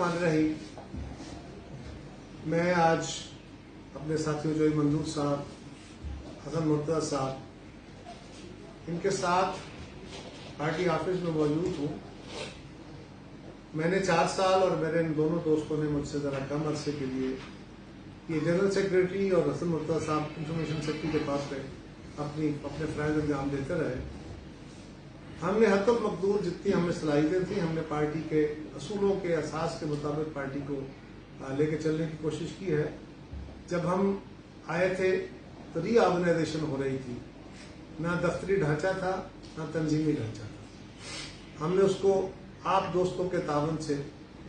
बिस्मिल्लाहिर्रहमानिर्रहीम। मैं आज अपने साथियों जोई मंजूर साहब, हसन मुर्तज़ा साहब, इनके साथ पार्टी ऑफिस में मौजूद हूँ। मैंने 4 साल और मेरे इन दोनों दोस्तों ने मुझसे ज़रा कम अरसे के लिए ये जनरल सेक्रेटरी और हसन मुर्तज़ा साहब इंफॉर्मेशन सेक्रेटरी के पास में अपने फ़राइज़ अंजाम देते रहे। हमने हद तक मकदूर जितनी हमें सलाहियतें थी, हमने पार्टी के असूलों के असास के मुताबिक पार्टी को लेके चलने की कोशिश की है। जब हम आए थे तो रीऑर्गेनाइजेशन हो रही थी, ना दफ्तरी ढांचा था ना तंजीमी ढांचा था। हमने उसको आप दोस्तों के तावन से,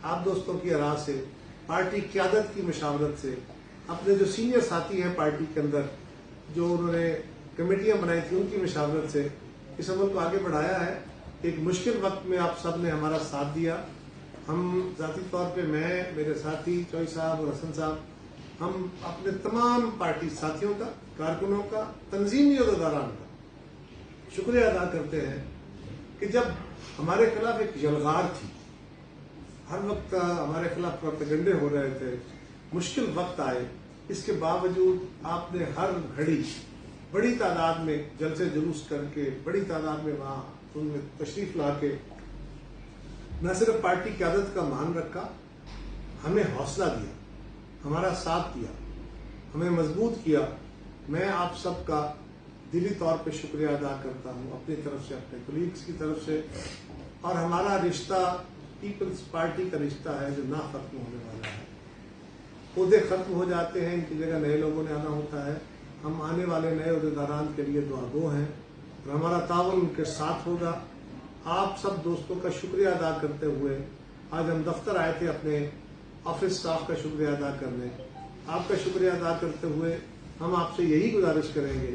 आप दोस्तों की आरा से, पार्टी क़यादत की मशावरत से, अपने जो सीनियर साथी हैं पार्टी के अंदर जो उन्होंने कमेटियां बनाई थी उनकी मशावरत से इस अमल को आगे बढ़ाया है। एक मुश्किल वक्त में आप सब ने हमारा साथ दिया। हम ज़ाती तौर पे मैं, मेरे साथी चौई साहब और हसन साहब, हम अपने तमाम पार्टी साथियों का, कारकुनों का, तंजीमी अहदेदारान का शुक्रिया अदा करते हैं कि जब हमारे खिलाफ एक यलगार थी, हर वक्त हमारे खिलाफ प्रोपेगेंडे हो रहे थे, मुश्किल वक्त आए, इसके बावजूद आपने हर घड़ी बड़ी तादाद में जलसे जुलूस करके, बड़ी तादाद में वहाँ उनमें तशरीफ ला के न सिर्फ पार्टी क़यादत का मान रखा, हमें हौसला दिया, हमारा साथ दिया, हमें मजबूत किया। मैं आप सबका दिली तौर पे शुक्रिया अदा करता हूँ, अपनी तरफ से, अपने कलीग्स की तरफ से। और हमारा रिश्ता पीपल्स पार्टी का रिश्ता है जो ना खत्म होने वाला है। ओहदे खत्म हो जाते हैं, इनकी जगह नए लोगों ने आना होता है। हम आने वाले नए अहदेदारान के लिए दुआगो हैं और हमारा ताउन उनके साथ होगा। आप सब दोस्तों का शुक्रिया अदा करते हुए आज हम दफ्तर आए थे अपने ऑफिस स्टाफ का शुक्रिया अदा करने। आपका शुक्रिया अदा करते हुए हम आपसे यही गुजारिश करेंगे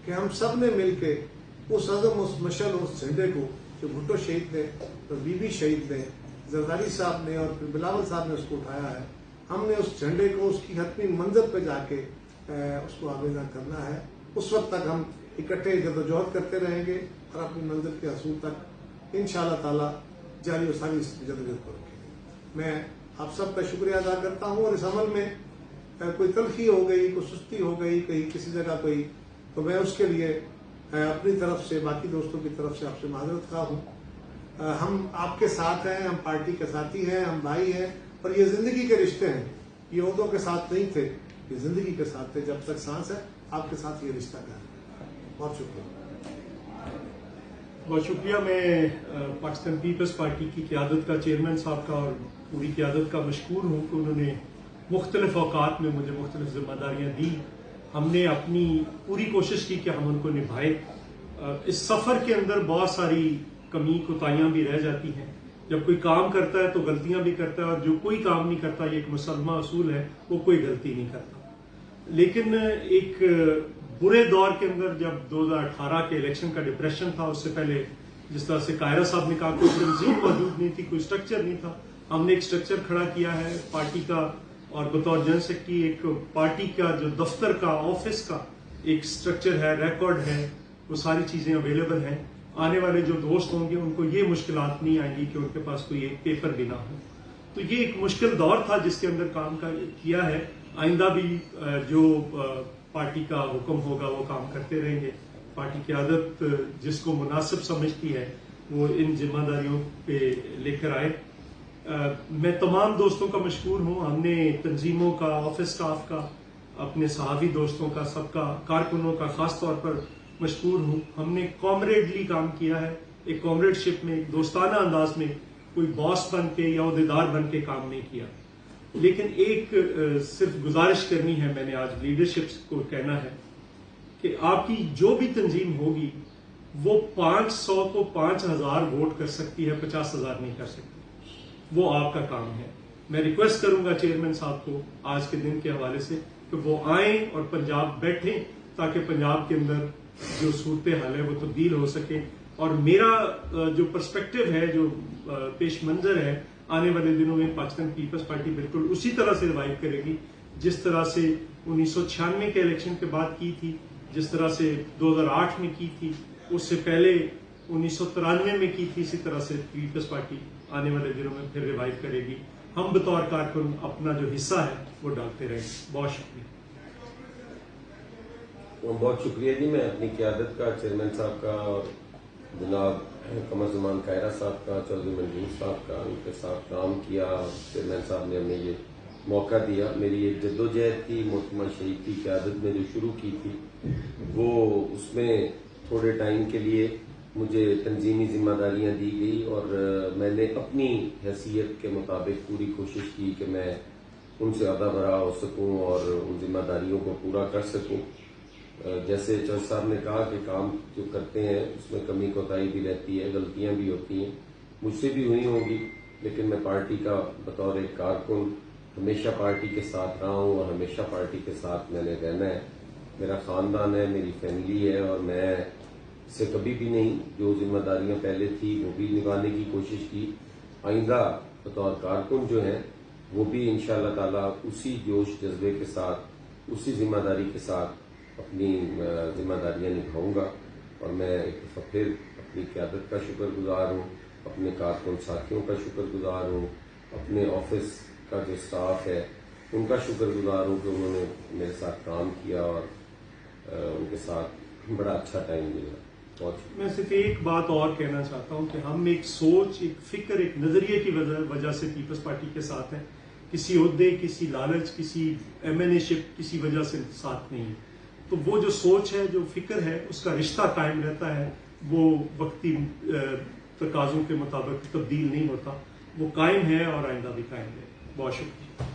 कि हम सब ने मिलके उस अज़म, उस मशल, उस झंडे को जो भुट्टो शहीद ने और बीबी शहीद ने, जरदारी साहब ने और फिर बिलावल साहब ने उसको उठाया है, हमने उस झंडे को उसकी हतमी मंजिल पे जाके उसको आवेदन करना है। उस वक्त तक हम इकट्ठे जदोजहद करते रहेंगे और अपनी मंजिल के हसूल तक इंशाअल्लाह ताला जारी और सारी जदोजहद को रखेंगे। मैं आप सबका शुक्रिया अदा करता हूँ और इस अमल में कोई तलखी हो गई, कोई सुस्ती हो गई, कहीं किसी जगह कोई, तो मैं उसके लिए अपनी तरफ से, बाकी दोस्तों की तरफ से आपसे माजरत खा हूँ। हम आपके साथ हैं, हम पार्टी के साथी हैं, हम भाई हैं और ये जिंदगी के रिश्ते हैं। ये ओहदों के साथ नहीं थे, ये जिंदगी के साथ थे। जब तक सांस है आपके साथ ये रिश्ता का है। बहुत शुक्रिया। बहुत शुक्रिया। मैं पाकिस्तान पीपल्स पार्टी की क़यादत का, चेयरमैन साहब का और पूरी क़यादत का मशकूर हूँ कि उन्होंने मुख्तलिफ औकात में मुझे मुख्तलिफ जिम्मेदारियाँ दी। हमने अपनी पूरी कोशिश की कि हम उनको निभाएं। इस सफ़र के अंदर बहुत सारी कमी कोताहियाँ भी रह जाती हैं। जब कोई काम करता है तो गलतियाँ भी करता है और जो कोई काम नहीं करता, ये एक मुसलमान असूल है, वो कोई गलती नहीं करता। लेकिन एक बुरे दौर के अंदर जब 2018 के इलेक्शन का डिप्रेशन था, उससे पहले जिस तरह से कायरा साहब ने कहा, कोई तंजीम मौजूद नहीं थी, कोई स्ट्रक्चर नहीं था। हमने एक स्ट्रक्चर खड़ा किया है पार्टी का और बतौर जनरल सेक्रेटरी एक पार्टी का जो दफ्तर का, ऑफिस का एक स्ट्रक्चर है, रिकॉर्ड है, वो सारी चीज़ें अवेलेबल हैं। आने वाले जो दोस्त होंगे उनको ये मुश्किलात नहीं आएंगी कि उनके पास कोई एक पेपर भी ना हो। तो ये एक मुश्किल दौर था जिसके अंदर काम किया है। आइंदा भी जो पार्टी का हुक्म होगा वो काम करते रहेंगे। पार्टी की आदत जिसको मुनासिब समझती है वो इन जिम्मेदारियों पे लेकर आए। मैं तमाम दोस्तों का मशकूर हूँ। हमने तंजीमों का, ऑफिस स्टाफ का, अपने सहाफ़ी दोस्तों का, सबका, कारकुनों का खास तौर पर मशकूर हूँ। हमने कॉमरेडली काम किया है, एक कॉमरेडशिप में, एक दोस्ताना अंदाज में, कोई बॉस बन के या अहदेदार बन के काम नहीं किया। लेकिन एक सिर्फ गुजारिश करनी है, मैंने आज लीडरशिप को कहना है कि आपकी जो भी तंजीम होगी वो 500 को 5000 वोट कर सकती है, 50,000 नहीं कर सकती। वो आपका काम है। मैं रिक्वेस्ट करूंगा चेयरमैन साहब को आज के दिन के हवाले से कि वो आए और पंजाब बैठें ताकि पंजाब के अंदर जो सूरत हाल है वो तब्दील हो सके। और मेरा जो पर्सपेक्टिव है, जो पेश मंजर है, आने वाले दिनों में पाकिस्तान पीपल्स पार्टी बिल्कुल उसी तरह से रिवाइव करेगी जिस तरह से 1996 के इलेक्शन के बाद की थी, जिस तरह से 2008 में की थी, उससे पहले 1993 में की थी। इसी तरह से पीपल्स पार्टी आने वाले दिनों में फिर रिवाइव करेगी हम बतौर कारकुन अपना जो हिस्सा है वो डालते रहें। बहुत शुक्रिया। बहुत शुक्रिया जी। मैं अपनी क़यादत का, चेयरमैन साहब का और जनाब कमर ज़मान कायरा साहब का, चौधरी मंजूर साहब का, उनके साथ काम किया। चेयरमैन साहब ने हमें ये मौका दिया। मेरी एक जद्दोजहद थी, मोहतरमा शरीफ की क़यादत में जो शुरू की थी, वो उसमें थोड़े टाइम के लिए मुझे तंजीमी जिम्मेदारियां दी गई और मैंने अपनी हैसियत के मुताबिक पूरी कोशिश की कि मैं उनसे ज़्यादा बड़ा हो सकूं और उन जिम्मेदारियों को पूरा कर सकूं। जैसे जज साहब ने कहा कि काम जो करते हैं उसमें कमी कोताही भी रहती है, गलतियां भी होती हैं, मुझसे भी हुई होंगी, लेकिन मैं पार्टी का बतौर एक कारकुन हमेशा पार्टी के साथ रहा हूँ और हमेशा पार्टी के साथ मैंने रहना है। मेरा ख़ानदान है, मेरी फैमिली है और मैं से कभी भी नहीं, जो जिम्मेदारियां पहले थी वो भी निभाने की कोशिश की। आइंदा बतौर कारकुन जो है वो भी इंशाअल्लाह ताला उसी जोश जज्बे के साथ, उसी जिम्मेदारी के साथ अपनी जिम्मेदारियां निभाऊंगा। और मैं एक दफ़ा फिर अपनी क़यादत का शुक्रगुजार हूँ, अपने कारकुन साथियों का शुक्रगुजार हूँ, अपने ऑफिस का जो स्टाफ है उनका शुक्रगुजार हूँ कि उन्होंने मेरे साथ काम किया और उनके साथ बड़ा अच्छा टाइम मिला। मैं सिर्फ एक बात और कहना चाहता हूँ कि हम एक सोच, एक फिक्र, एक नजरिए की वजह से पीपल्स पार्टी के साथ हैं। किसी ओहदे, किसी लालच, किसी एमएनएशिप, किसी वजह से साथ नहीं है। तो वो जो सोच है, जो फिक्र है, उसका रिश्ता कायम रहता है। वो वक्ती तकाज़ों के मुताबिक तब्दील नहीं होता, वो कायम है और आइंदा भी कायम है। बहुत शुक्रिया।